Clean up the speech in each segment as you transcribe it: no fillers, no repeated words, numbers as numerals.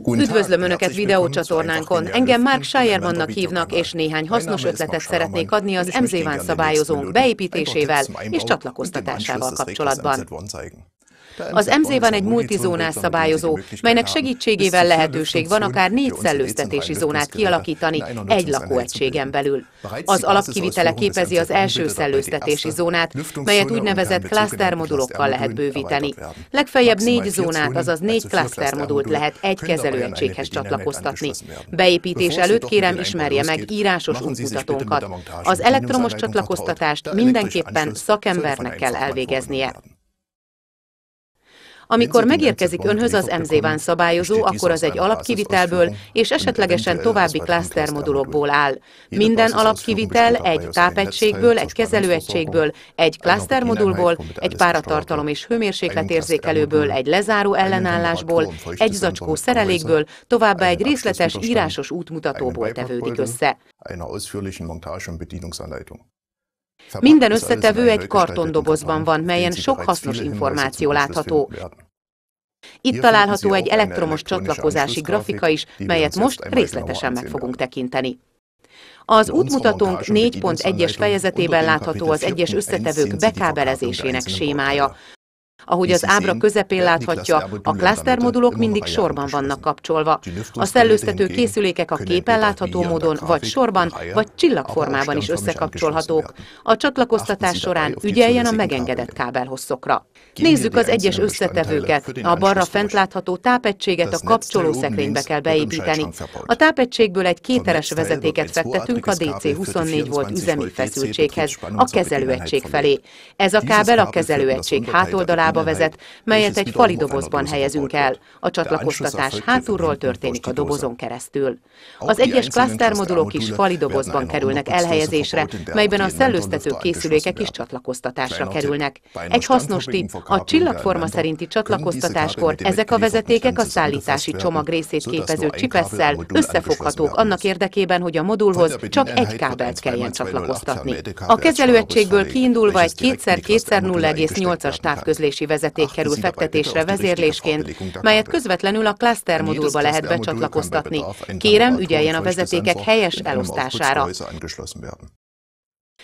Üdvözlöm Önöket videócsatornánkon. Engem Mark Scheiermannnak hívnak, és néhány hasznos ötletet szeretnék adni az MZ-WAN szabályozónk beépítésével és csatlakoztatásával kapcsolatban. Az MZ-WAN egy multizónás szabályozó, melynek segítségével lehetőség van akár 4 szellőztetési zónát kialakítani egy lakóegységen belül. Az alapkivitele képezi az első szellőztetési zónát, melyet úgynevezett klasztermodulokkal lehet bővíteni. Legfeljebb 4 zónát, azaz 4 klasztermodult lehet egy kezelőegységhez csatlakoztatni. Beépítés előtt kérem ismerje meg írásos útmutatónkat. Az elektromos csatlakoztatást mindenképpen szakembernek kell elvégeznie. Amikor megérkezik Önhöz az MZ-WAN szabályozó, akkor az egy alapkivitelből és esetlegesen további klasztermodulokból áll. Minden alapkivitel egy tápegységből, egy kezelőegységből, egy klasztermodulból, egy páratartalom és hőmérsékletérzékelőből, egy lezáró ellenállásból, egy zacskó szerelékből, továbbá egy részletes írásos útmutatóból tevődik össze. Minden összetevő egy kartondobozban van, melyen sok hasznos információ látható. Itt található egy elektromos csatlakozási grafika is, melyet most részletesen meg fogunk tekinteni. Az útmutatónk 4.1-es fejezetében látható az egyes összetevők bekábelezésének sémája. Ahogy az ábra közepén láthatja, a klasztermodulok mindig sorban vannak kapcsolva. A szellőztető készülékek a képen látható módon vagy sorban, vagy csillagformában is összekapcsolhatók. A csatlakoztatás során ügyeljen a megengedett kábelhosszokra. Nézzük az egyes összetevőket. A balra fent látható tápegységet a kapcsolószekrénybe kell beépíteni. A tápegységből egy kéteres vezetéket fektetünk a DC24 volt üzemi feszültséghez, a kezelőegység felé. Ez a kábel a kezelőegység hátoldalába vezet, melyet egy fali dobozban helyezünk el. A csatlakoztatás hátulról történik a dobozon keresztül. Az egyes klasztermodulok is fali dobozban kerülnek elhelyezésre, melyben a szellőztető készülékek is csatlakoztatásra kerülnek. Egy hasznos tipp, a csillagforma szerinti csatlakoztatáskor ezek a vezetékek a szállítási csomag részét képező csipesszel összefoghatók annak érdekében, hogy a modulhoz csak egy kábelt kelljen csatlakoztatni. A kezelőegységből kiindulva egy 2x2x0,8-as távközlési vezeték kerül fektetésre vezérlésként, melyet közvetlenül a klasztermodulba lehet becsatlakoztatni. Kérem, ügyeljen a vezetékek helyes elosztására.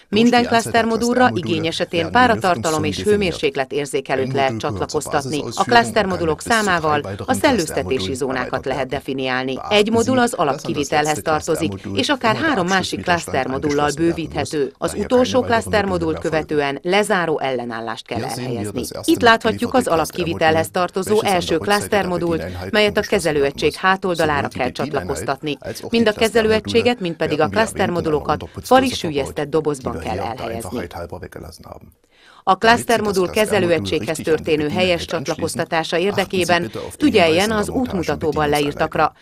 Minden klasztermodulra igény esetén páratartalom és hőmérséklet érzékelőt lehet csatlakoztatni. A klasztermodulok számával a szellőztetési zónákat lehet definiálni. Egy modul az alapkivitelhez tartozik, és akár 3 másik klasztermodullal bővíthető. Az utolsó klasztermodult követően lezáró ellenállást kell elhelyezni. Itt láthatjuk az alapkivitelhez tartozó első klasztermodult, melyet a kezelőegység hátoldalára kell csatlakoztatni. Mind a kezelőegységet, mind pedig a klasztermodulokat fali süllyesztett dobozban kell elhelyezni. A klasztermodul kezelőegységhez történő helyes csatlakoztatása érdekében ügyeljen az útmutatóban leírtakra.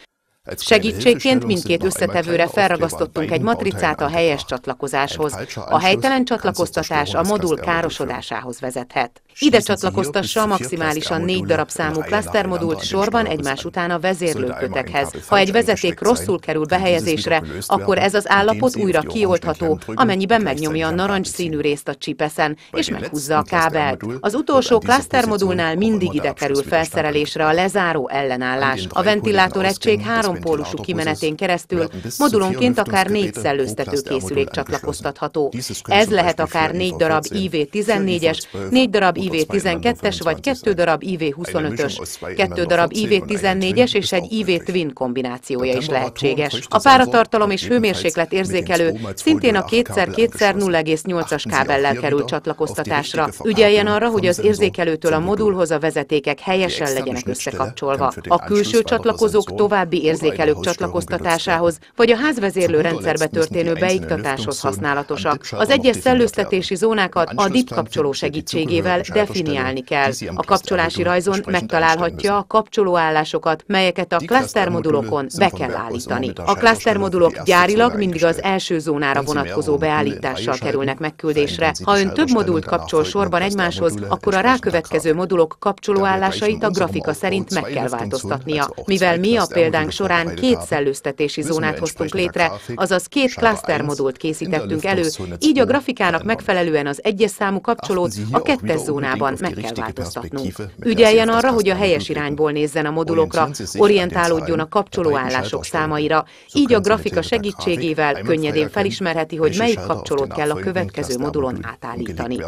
Segítségként mindkét összetevőre felragasztottunk egy matricát a helyes csatlakozáshoz. A helytelen csatlakoztatás a modul károsodásához vezethet. Ide csatlakoztassa maximálisan 4 darab számú klasztermodult sorban egymás után a vezérlőkötekhez. Ha egy vezeték rosszul kerül behelyezésre, akkor ez az állapot újra kioldható, amennyiben megnyomja a narancsszínű részt a csipeszen és meghúzza a kábelt. Az utolsó klasztermodulnál mindig ide kerül felszerelésre a lezáró ellenállás. A ventilátoregység 3 pólusú kimenetén keresztül modulonként akár 4 szellőztető készülék csatlakoztatható. Ez lehet akár 4 darab IV14-es, 4 darab IV12-es vagy 2 darab IV25-ös, 2 darab IV14-es és egy IV-Twin kombinációja is lehetséges. A páratartalom és hőmérséklet érzékelő szintén a 2x2x0,8-as kábellel kerül csatlakoztatásra. Ügyeljen arra, hogy az érzékelőtől a modulhoz a vezetékek helyesen legyenek összekapcsolva. A külső csatlakozók további érzékelők csatlakoztatásához vagy a házvezérlő rendszerbe történő beiktatáshoz használatosak. Az egyes szellőztetési zónákat a DIP kapcsoló segítségével definiálni kell. A kapcsolási rajzon megtalálhatja a kapcsolóállásokat, melyeket a klasztermodulokon be kell állítani. A klasztermodulok gyárilag mindig az első zónára vonatkozó beállítással kerülnek megküldésre. Ha ön több modult kapcsol sorban egymáshoz, akkor a rákövetkező modulok kapcsolóállásait a grafika szerint meg kell változtatnia. Mivel mi a példánk során 2 szellőztetési zónát hoztunk létre, azaz 2 klasztermodult készítettünk elő, így a grafikának megfelelően az 1-es számú kapcsolót a 2-es zónára zónában meg kell változtatnunk. Ügyeljen arra, hogy a helyes irányból nézzen a modulokra, orientálódjon a kapcsolóállások számaira, így a grafika segítségével könnyedén felismerheti, hogy melyik kapcsolót kell a következő modulon átállítani.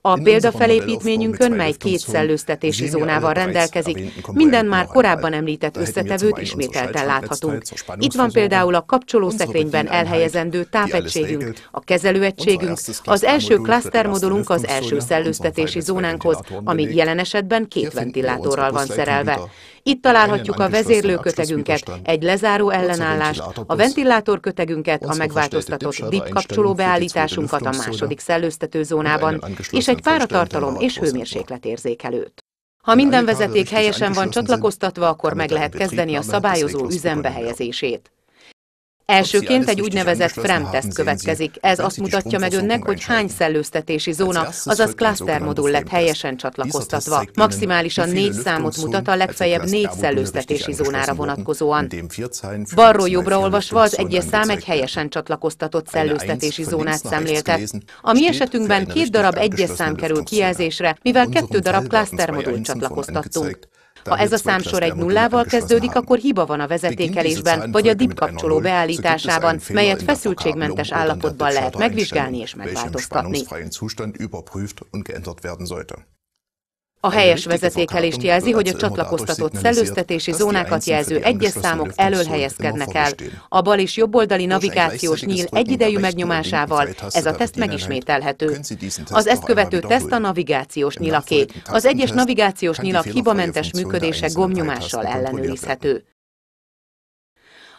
A példafelépítményünkön, mely 2 szellőztetési zónával rendelkezik, minden már korábban említett összetevőt ismételten láthatunk. Itt van például a kapcsolószekrényben elhelyezendő tápegységünk, a kezelőegységünk, az első klasztermodulunk az első szellőztetési zónánkhoz, ami jelen esetben 2 ventilátorral van szerelve. Itt találhatjuk a vezérlőkötegünket, egy lezáró ellenállást, a ventilátorkötegünket, a megváltoztatott DIP kapcsolóbeállításunkat a második szellőztető zónában, és egy páratartalom és hőmérsékletérzékelőt. Ha minden vezeték helyesen van csatlakoztatva, akkor meg lehet kezdeni a szabályozó üzembe helyezését. Elsőként egy úgynevezett FREM-teszt következik. Ez azt mutatja meg önnek, hogy hány szellőztetési zóna, azaz klasztermodul lett helyesen csatlakoztatva. Maximálisan 4 számot mutat, a legfeljebb 4 szellőztetési zónára vonatkozóan. Balról jobbra olvasva az egyes szám egy helyesen csatlakoztatott szellőztetési zónát szemléltet. A mi esetünkben 2 darab egyes szám kerül kijelzésre, mivel 2 darab klasztermodult csatlakoztattunk. Ha ez a számsor egy nullával kezdődik, akkor hiba van a vezetékelésben, vagy a DIP kapcsoló beállításában, melyet feszültségmentes állapotban lehet megvizsgálni és megváltoztatni. A helyes vezetékelést jelzi, hogy a csatlakoztatott szellőztetési zónákat jelző egyes számok elől helyezkednek el. A bal és jobboldali navigációs nyíl egyidejű megnyomásával ez a teszt megismételhető. Az ezt követő teszt a navigációs nyilaké. Az egyes navigációs nyilak hibamentes működése gombnyomással ellenőrizhető.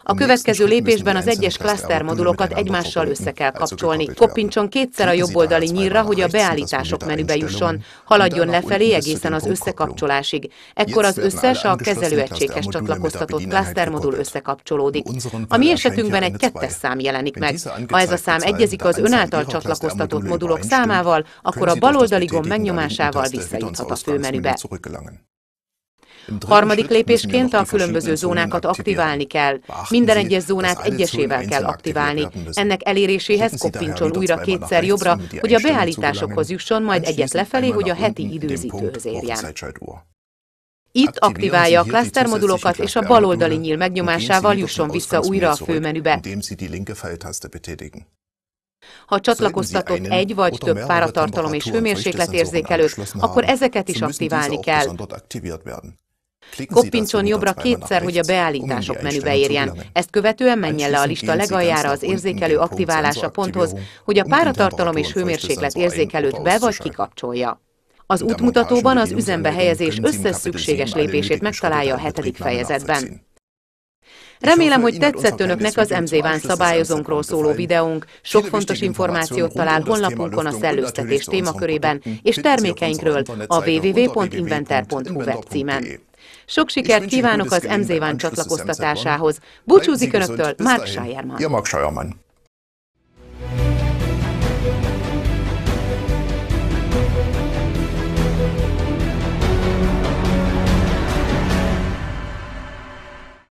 A következő lépésben az egyes klasztermodulokat egymással össze kell kapcsolni. Koppintson 2-szer a jobboldali nyílra, hogy a beállítások menübe jusson. Haladjon lefelé egészen az összekapcsolásig. Ekkor az összes a kezelőegységhez csatlakoztatott klasztermodul összekapcsolódik. A mi esetünkben egy 2-es szám jelenik meg. Ha ez a szám egyezik az ön által csatlakoztatott modulok számával, akkor a baloldali gomb megnyomásával visszajuthat a főmenübe. Harmadik lépésként a különböző zónákat aktiválni kell. Minden egyes zónát egyesével kell aktiválni. Ennek eléréséhez koppintson újra 2-szer jobbra, hogy a beállításokhoz jusson, majd egyet lefelé, hogy a heti időzítőhöz érjen. Itt aktiválja a klasztermodulokat, és a baloldali nyíl megnyomásával jusson vissza újra a főmenübe. Ha csatlakoztatott egy vagy több páratartalom és hőmérsékletérzékelőt, akkor ezeket is aktiválni kell. Koppintson jobbra 2-szer, hogy a beállítások menübe érjen. Ezt követően menjen le a lista legaljára az érzékelő aktiválása ponthoz, hogy a páratartalom és hőmérséklet érzékelőt be vagy kikapcsolja. Az útmutatóban az üzembe helyezés összes szükséges lépését megtalálja a 7. fejezetben. Remélem, hogy tetszett önöknek az MZVAN szabályozónkról szóló videónk, sok fontos információt talál honlapunkon a szellőztetés témakörében, és termékeinkről a www.inventor.hu webcímen. Sok sikert kívánok az MZVAN csatlakoztatásához. Búcsúzik önöktől Mark Scheierman.